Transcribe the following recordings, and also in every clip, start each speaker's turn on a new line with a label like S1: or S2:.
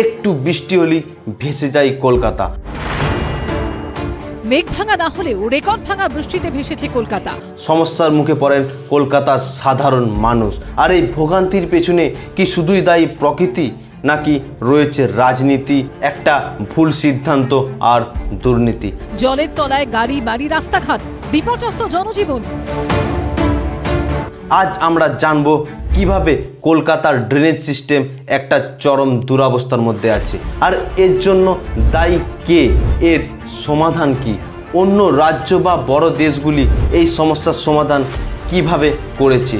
S1: একটু বৃষ্টি হলেই ভেসে যায় কলকাতা।
S2: মেঘ ভাঙা না হলেও রেকর্ড ভাঙা বৃষ্টিতে ভেসেছে কলকাতা।
S1: সমস্যার মুখে পড়েন কলকাতার সাধারণ মানুষ। আর এই ভোগান্তির পেছনে কি শুধুই দায়ী প্রকৃতি, নাকি রয়েছে রাজনীতি, একটা ভুল সিদ্ধান্ত আর দুর্নীতি?
S2: জলের তলায় গাড়ি, বাড়ি, রাস্তাঘাট, বিপর্যস্ত জনজীবন।
S1: আজ আমরা জানবো কিভাবে কলকাতার ড্রেনেজ সিস্টেম একটা চরম দুরবস্থার মধ্যে আছে, আর এর জন্য দায়ী কে, এর সমাধান কি, অন্য রাজ্য বা বড় দেশগুলি এই সমস্যার সমাধান কিভাবে করেছে।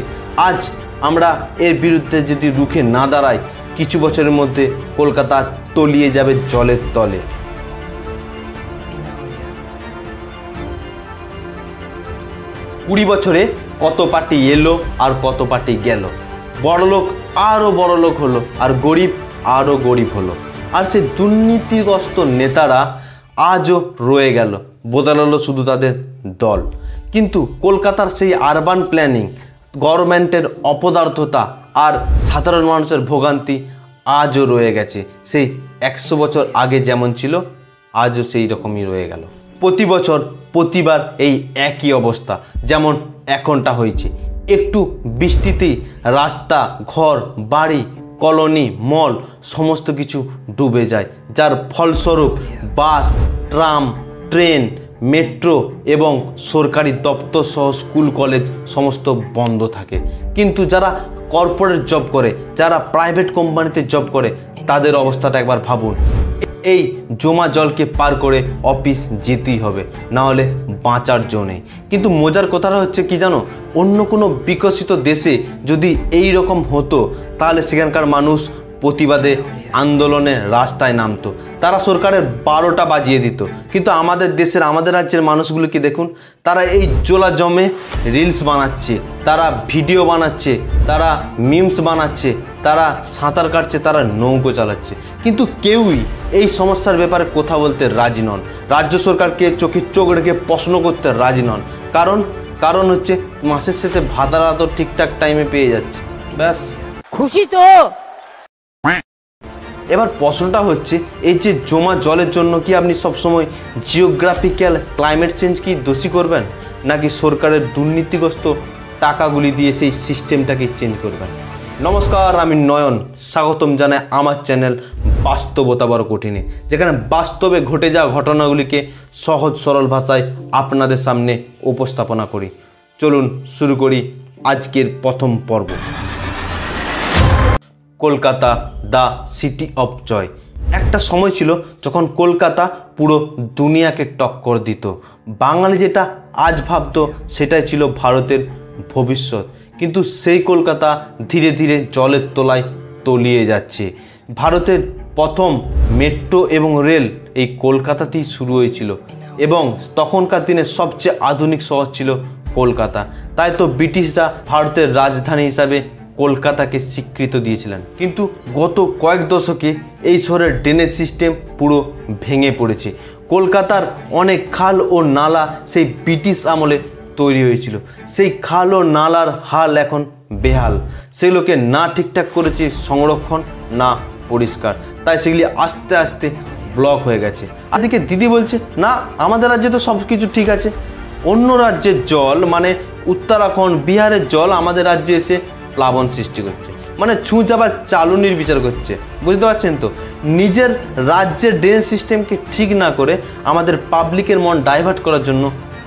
S1: আজ আমরা এর বিরুদ্ধে যদি রুখে না দাঁড়াই, কিছু বছরের মধ্যে কলকাতা তলিয়ে যাবে জলের তলে। কুড়ি বছরে কত পার্টি এলো আর কত পার্টি গেল, বড়লোক আরও বড়লোক হলো আর গরিব আরও গরিব হলো, আর সেই দুর্নীতিগ্রস্ত নেতারা আজও রয়ে গেল, বদলালো শুধু তাদের দল। কিন্তু কলকাতার সেই আরবান প্ল্যানিং, গভর্নমেন্টের অপদার্থতা আর সাধারণ মানুষের ভোগান্তি আজও রয়ে গেছে। সেই 100 বছর আগে যেমন ছিল আজও সেই রকমই রয়ে গেল। প্রতি বছর প্রতিবার এই একই অবস্থা, যেমন এখনটা হয়েছে। একটু বৃষ্টিতেই রাস্তা, ঘর, বাড়ি, কলোনি, মল সমস্ত কিছু ডুবে যায়, যার ফলস্বরূপ বাস, ট্রাম, ট্রেন, মেট্রো এবং সরকারি দপ্তর সহ স্কুল কলেজ সমস্ত বন্ধ থাকে। কিন্তু যারা কর্পোরেট জব করে, যারা প্রাইভেট কোম্পানিতে জব করে, তাদের অবস্থাটা একবার ভাবুন। এই জমা জলকে পার করে অফিস যেতেই হবে, না হলে বাঁচার জো নেই। কিন্তু মজার কথাটা হচ্ছে কি জানো, অন্য কোনো বিকশিত দেশে যদি এই রকম হতো, তাহলে সেখানকার মানুষ প্রতিবাদে আন্দোলনে রাস্তায় নামতো, তারা সরকারের 12টা বাজিয়ে দিত। কিন্তু আমাদের দেশের, আমাদের রাজ্যের মানুষগুলোকে দেখুন, তারা এই জোলা জমে রিলস বানাচ্ছে, তারা ভিডিও বানাচ্ছে, তারা মিমস বানাচ্ছে, তারা সাঁতার কাটছে, তারা নৌকো চালাচ্ছে। কিন্তু কেউই এই সমস্যার ব্যাপারে কথা বলতে রাজি নন। রাজ্য সরকারকে চোখে চোখ রেখে প্রশ্ন করতে রাজি নন। কারণ হচ্ছে মাসের শেষে ভাতারা তো ঠিকঠাক টাইমে পেয়ে যাচ্ছে, ব্যাস।
S2: খুশি তো?
S1: এবার প্রশ্নটা হচ্ছে, এই যে জমা জলের জন্য কি আপনি সবসময় জিওগ্রাফিক্যাল ক্লাইমেট চেঞ্জকে দোষী করবেন, নাকি সরকারের দুর্নীতিগ্রস্ত টাকাগুলি দিয়ে সেই সিস্টেমটাকে চেঞ্জ করবেন? নমস্কার, আমি নয়ন, স্বাগতম জানাই আমার চ্যানেল বাস্তবতা বড় কঠিনে, যেখানে বাস্তবে ঘটে যাওয়া ঘটনাগুলিকে সহজ সরল ভাষায় আপনাদের সামনে উপস্থাপনা করি। চলুন শুরু করি আজকের প্রথম পর্ব। Kolkata, the city of joy. একটা সময় ছিল যখন কলকাতা পুরো দুনিয়াকে টক্কর দিত। বাঙালি যেটা আজ ভাবতো সেটাই ছিল ভারতের ভবিষ্যৎ। কিন্তু সেই কলকাতা ধীরে ধীরে জলের তলায় তলিয়ে যাচ্ছে। ভারতের প্রথম মেট্রো এবং রেল এই কলকাতাতেই শুরু হয়েছিল, এবং তখনকার দিনে সবচেয়ে আধুনিক শহর ছিল কলকাতা। তাই তো ব্রিটিশরা ভারতের রাজধানী হিসাবে কলকাতাকে স্বীকৃতি দিয়েছিলেন। কিন্তু গত কয়েক দশকে এই শহরের ড্রেনেজ সিস্টেম পুরো ভেঙে পড়েছে। কলকাতার অনেক খাল ও নালা সেই ব্রিটিশ আমলে তৈরি হয়েছিল। সেই খাল ও নালার হাল এখন বেহাল। সেগুলোকে না ঠিকঠাক করেছে সংরক্ষণ, না পরিষ্কার, তাই সেগুলি আস্তে আস্তে ব্লক হয়ে গেছে। আদিকে দিদি বলছে, না আমাদের রাজ্যে তো সব কিছু ঠিক আছে, অন্য রাজ্যের জল মানে উত্তরাখণ্ড, বিহারের জল আমাদের রাজ্যে এসে প্লাবন সৃষ্টি করছে, মানে ছুঁচাবার চালুনির বিচার করছে। বুঝতে পারছেন তো? নিজের রাজ্যের ড্রেন সিস্টেমকে ঠিক না করে আমাদের পাবলিকের মন ডাইভার্ট করার জন্য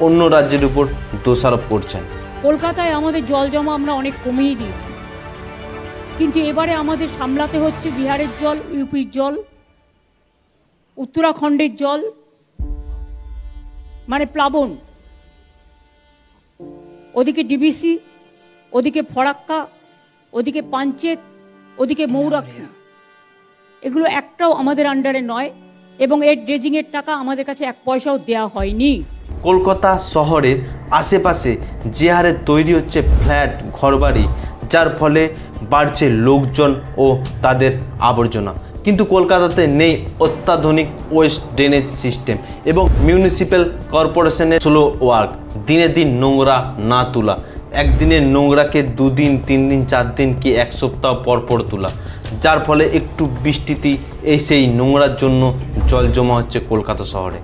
S1: অন্য রাজ্যের উপর দোষারোপ করছেন।
S3: কলকাতায় আমাদের জল জমা আমরা অনেক কমিয়ে দিয়েছি, কিন্তু এবারে আমাদের সামলাতে হচ্ছে বিহারের জল, ইউপির জল, উত্তরাখণ্ডের জল, মানে প্লাবন। ওদিকে ডিবিসি, ওদিকে ফরাক্কা, ওদিকে পাঞ্চেত, ওদিকে মৌরাক্ষী, এগুলো একটাও আমাদের আন্ডারে নয়, এবং এর ড্রেজিংয়ের টাকা আমাদের কাছে 1 পয়সাও দেওয়া হয়নি।
S1: কলকাতা শহরের আশেপাশে যে হারে তৈরি হচ্ছে ফ্ল্যাট, ঘরবাড়ি, যার ফলে বাড়ছে লোকজন ও তাদের আবর্জনা। কিন্তু কলকাতাতে নেই অত্যাধুনিক ওয়েস্ট ড্রেনেজ সিস্টেম এবং মিউনিসিপ্যাল কর্পোরেশনের স্লো ওয়ার্ক। দিনে দিন নোংরা না তোলা, একদিনের নোংরাকে 2 দিন, 3 দিন, 4 দিন কি 1 সপ্তাহ পর পর তোলা, যার ফলে একটু বৃষ্টিতেই সেই নোংরার জন্য জল জমা হচ্ছে কলকাতা শহরে।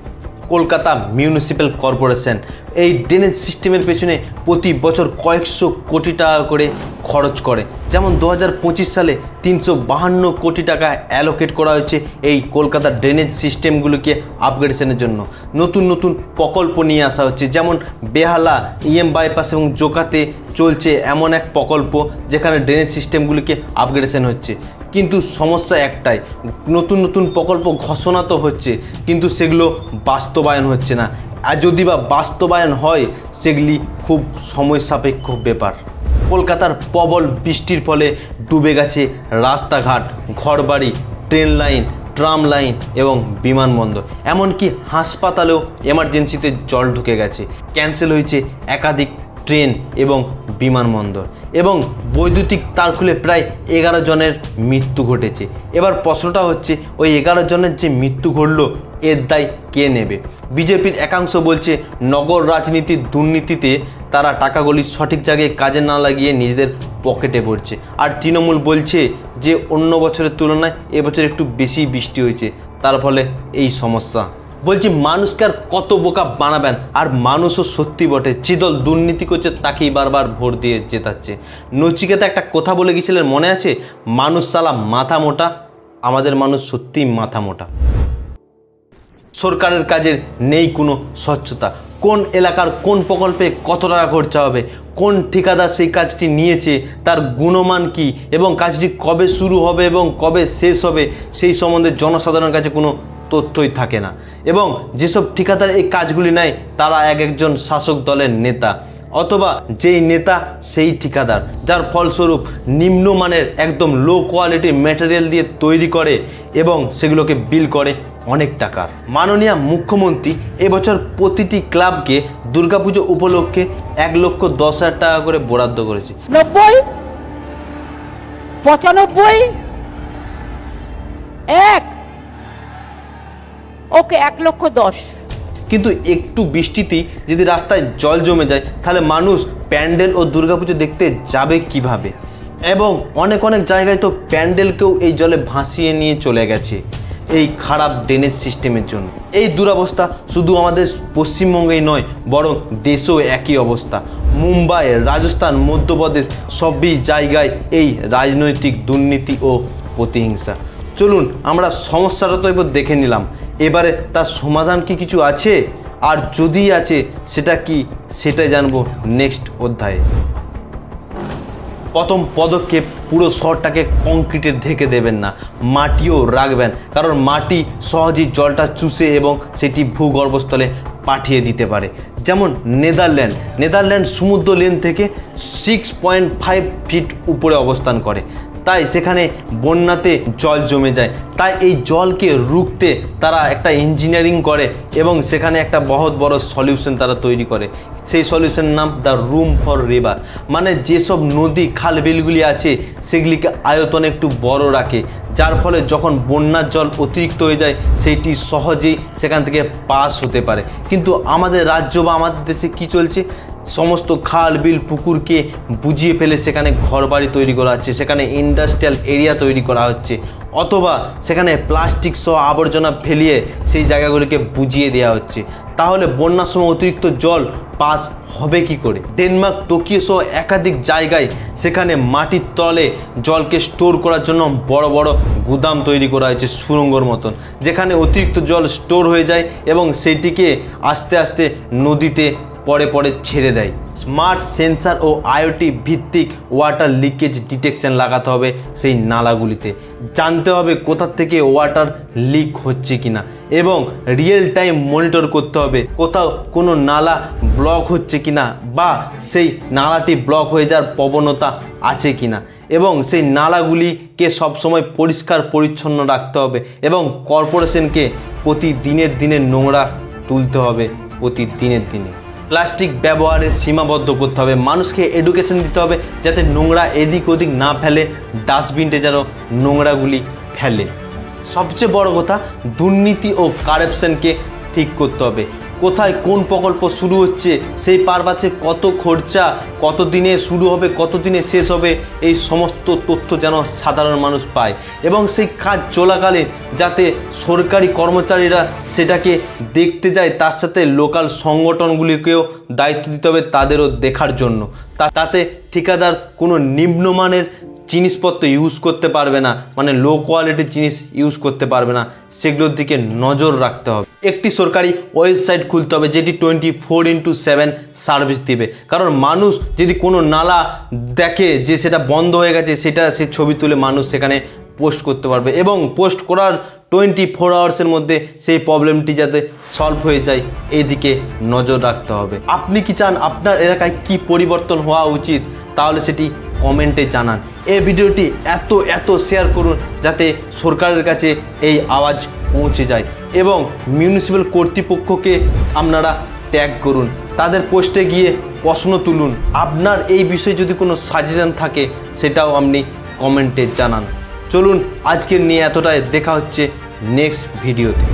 S1: কলকাতা মিউনিসিপ্যাল কর্পোরেশন এই ড্রেনেজ সিস্টেমের পেছনে প্রতি বছর কয়েকশো কোটি টাকা করে খরচ করে। যেমন 2025 সালে 352 কোটি টাকা অ্যালোকেট করা হয়েছে এই কলকাতার ড্রেনেজ সিস্টেমগুলোকে আপগ্রেডেশনের জন্য। নতুন নতুন প্রকল্প নিয়ে আসা হচ্ছে, যেমন বেহালা, EM বাইপাস এবং জোকাতে চলছে এমন এক প্রকল্প যেখানে ড্রেনেজ সিস্টেমগুলিকে আপগ্রেডেশন হচ্ছে। কিন্তু সমস্যা একটাই, নতুন নতুন প্রকল্প ঘোষণা তো হচ্ছে কিন্তু সেগুলো বাস্তবায়ন হচ্ছে না, আর যদি বা বাস্তবায়ন হয় সেগুলি খুব সময় সাপেক্ষ ব্যাপার। কলকাতার প্রবল বৃষ্টির ফলে ডুবে গেছে রাস্তাঘাট, ঘরবাড়ি, ট্রেন লাইন, ট্রাম লাইন এবং বিমানবন্দর, এমনকি হাসপাতালেও এমার্জেন্সিতে জল ঢুকে গেছে। ক্যান্সেল হয়েছে একাধিক ট্রেন এবং বিমানবন্দর, এবং বৈদ্যুতিক তার খুলে প্রায় 11 জনের মৃত্যু ঘটেছে। এবার প্রশ্নটা হচ্ছে, ওই 11 জনের যে মৃত্যু ঘটলো এর দায় কে নেবে? বিজেপির একাংশ বলছে নগর রাজনীতির দুর্নীতিতে তারা টাকাগুলি সঠিক জায়গায় কাজে না লাগিয়ে নিজেদের পকেটে পড়ছে, আর তৃণমূল বলছে যে অন্য বছরের তুলনায় এবছর একটু বেশি বৃষ্টি হয়েছে, তার ফলে এই সমস্যা। বলছি, মানুষকে আর কত বোকা বানাবেন? আর মানুষও সত্যি বটে, যে দল দুর্নীতি করছে তাকেই বারবার ভোট দিয়ে জেতাচ্ছে। নচিকেতা একটা কথা বলে গেছিলেন, মনে আছে? মানুষ সালা মাথা মোটা। আমাদের মানুষ সত্যিই মাথা মোটা। সরকারের কাজের নেই কোনো স্বচ্ছতা। কোন এলাকার কোন প্রকল্পে কত টাকা খরচা হবে, কোন ঠিকাদার সেই কাজটি নিয়েছে, তার গুণমান কি, এবং কাজটি কবে শুরু হবে এবং কবে শেষ হবে সেই সম্বন্ধে জনসাধারণের কাছে কোনো তথ্যই থাকে না। এবং যেসব ঠিকাদার এই কাজগুলি নেয় তারা একজন শাসক দলের নেতা, অথবা যেই নেতা সেই ঠিকাদার, যার ফলস্বরূপ নিম্নমানের একদম লো কোয়ালিটির ম্যাটেরিয়াল দিয়ে তৈরি করে এবং সেগুলোকে বিল করে অনেক টাকার। মাননীয় মুখ্যমন্ত্রী এবছর প্রতিটি ক্লাবকে দুর্গাপুজো উপলক্ষে 1,10,000 টাকা করে বরাদ্দ করেছে।
S3: 90, 95, 1, ওকে 1,10,000।
S1: কিন্তু একটু বৃষ্টিতেই যদি রাস্তায় জল জমে যায় তাহলে মানুষ প্যান্ডেল ও দুর্গাপুজো দেখতে যাবে কিভাবে? এবং অনেক অনেক জায়গায় তো প্যান্ডেলকেও এই জলে ভাসিয়ে নিয়ে চলে গেছে এই খারাপ ড্রেনেজ সিস্টেমের জন্য। এই দুরবস্থা শুধু আমাদের পশ্চিমবঙ্গেই নয়, বরং দেশেও একই অবস্থা। মুম্বাই, রাজস্থান, মধ্যপ্রদেশ সবই জায়গায় এই রাজনৈতিক দুর্নীতি ও প্রতিহিংসা। চলুন আমরা সমস্যাটা তো এবার দেখে নিলাম, এবারে তার সমাধান কি কিছু আছে? আর যদি আছে সেটা কি, সেটাই জানবো নেক্সট অধ্যায়ে। প্রথম পদক্ষেপ, পুরো শহরটাকে কংক্রিটে ঢেকে দেবেন না, মাটিও রাখবেন, কারণ মাটি সহজেই জলটা চুষে এবং সেটি ভূগর্ভস্থলে পাঠিয়ে দিতে পারে। যেমন নেদারল্যান্ড সমুদ্র লেন থেকে 6.5 ফিট উপরে অবস্থান করে, তাই সেখানে বন্যাতে জল জমে যায়। তাই এই জলকে রুখতে তারা একটা ইঞ্জিনিয়ারিং করে এবং সেখানে একটা বহুত বড় সলিউশন তারা তৈরি করে। সেই সলিউশনের নাম দ্য রুম ফর রিভার, মানে যেসব নদী খাল বিলগুলি আছে সেগুলিকে আয়তনে একটু বড় রাখে, যার ফলে যখন বন্যার জল অতিরিক্ত হয়ে যায় সেইটি সহজেই সেখান থেকে পাস হতে পারে। কিন্তু আমাদের রাজ্য বা আমাদের দেশে কি চলছে? সমস্ত খাল বিল পুকুরকে বুঝিয়ে ফেলে সেখানে ঘরবাড়ি তৈরি করা হচ্ছে, সেখানে ইন্ডাস্ট্রিয়াল এরিয়া তৈরি করা হচ্ছে, অথবা সেখানে প্লাস্টিক সহ আবর্জনা ফেলিয়ে সেই জায়গাগুলিকে বুঝিয়ে দেওয়া হচ্ছে। তাহলে বন্যার সময় অতিরিক্ত জল পাস হবে কি করে? ডেনমার্ক, টোকিও সহ একাধিক জায়গায় সেখানে মাটির তলে জলকে স্টোর করার জন্য বড় বড় গুদাম তৈরি করা হয়েছে, সুড়ঙ্গর মতন, যেখানে অতিরিক্ত জল স্টোর হয়ে যায় এবং সেটিকে আস্তে আস্তে নদীতে পরে পরে ছেড়ে দেয়। স্মার্ট সেন্সার ও আইওটি ভিত্তিক ওয়াটার লিকেজ ডিটেকশন লাগাতে হবে সেই নালাগুলিতে, জানতে হবে কোথা থেকে ওয়াটার লিক হচ্ছে কিনা, এবং রিয়েল টাইম মনিটর করতে হবে কোথাও কোনো নালা ব্লক হচ্ছে কিনা বা সেই নালাটি ব্লক হয়ে যাওয়ার প্রবণতা আছে কিনা, এবং সেই নালাগুলিকে সবসময় পরিষ্কার পরিচ্ছন্ন রাখতে হবে এবং কর্পোরেশনকে প্রতিদিনের নোংরা তুলতে হবে প্রতিদিনের দিনে। প্লাস্টিক ব্যবহারে সীমাবদ্ধ করতে হবে, মানুষকে এডুকেশন দিতে হবে যাতে নোংরা এদিক ওদিক না ফেলে, ডাস্টবিনটে যেন নোংরাগুলি ফেলে। সবচেয়ে বড় কথা, দুর্নীতি ও কারাপশনকে ঠিক করতে হবে। কোথায় কোন প্রকল্প শুরু হচ্ছে, সেই পারপাসে কত খরচা, কত দিনে শুরু হবে, কত দিনে শেষ হবে, এই সমস্ত তথ্য যেন সাধারণ মানুষ পায় এবং সেই কাজ চলাকালে যাতে সরকারি কর্মচারীরা সেটাকে দেখতে যায়, তার সাথে লোকাল সংগঠনগুলিকেও দায়িত্ব দিতে হবে তাদেরও দেখার জন্য। তাতে ঠিকাদার কোনো নিম্নমানের জিনিসপত্র ইউজ করতে পারবে না, মানে লো কোয়ালিটির জিনিস ইউজ করতে পারবে না, সেগুলোর দিকে নজর রাখতে হবে। একটি সরকারি ওয়েবসাইট খুলতে হবে যেটি 24x7 সার্ভিস দিবে, কারণ মানুষ যদি কোনো নালা দেখে যে সেটা বন্ধ হয়ে গেছে, সে ছবি তুলে মানুষ সেখানে পোস্ট করতে পারবে এবং পোস্ট করার 24 আওয়ার্সের মধ্যে সেই প্রবলেমটি যাতে সলভ হয়ে যায় এই দিকে নজর রাখতে হবে। আপনি কি চান আপনার এলাকায় কি পরিবর্তন হওয়া উচিত? তাহলে সেটি কমেন্টে জানান। এই ভিডিওটি এত শেয়ার করুন যাতে সরকারের কাছে এই আওয়াজ পৌঁছে যায় এবং মিউনিসিপ্যাল কর্তৃপক্ষকে আপনারা ট্যাগ করুন, তাদের পোস্টে গিয়ে প্রশ্ন তুলুন। আপনার এই বিষয়ে যদি কোনো সাজেশন থাকে সেটাও আপনি কমেন্টে জানান। চলুন আজকের নিয়ে এতটাই, দেখা হচ্ছে নেক্সট ভিডিওতে।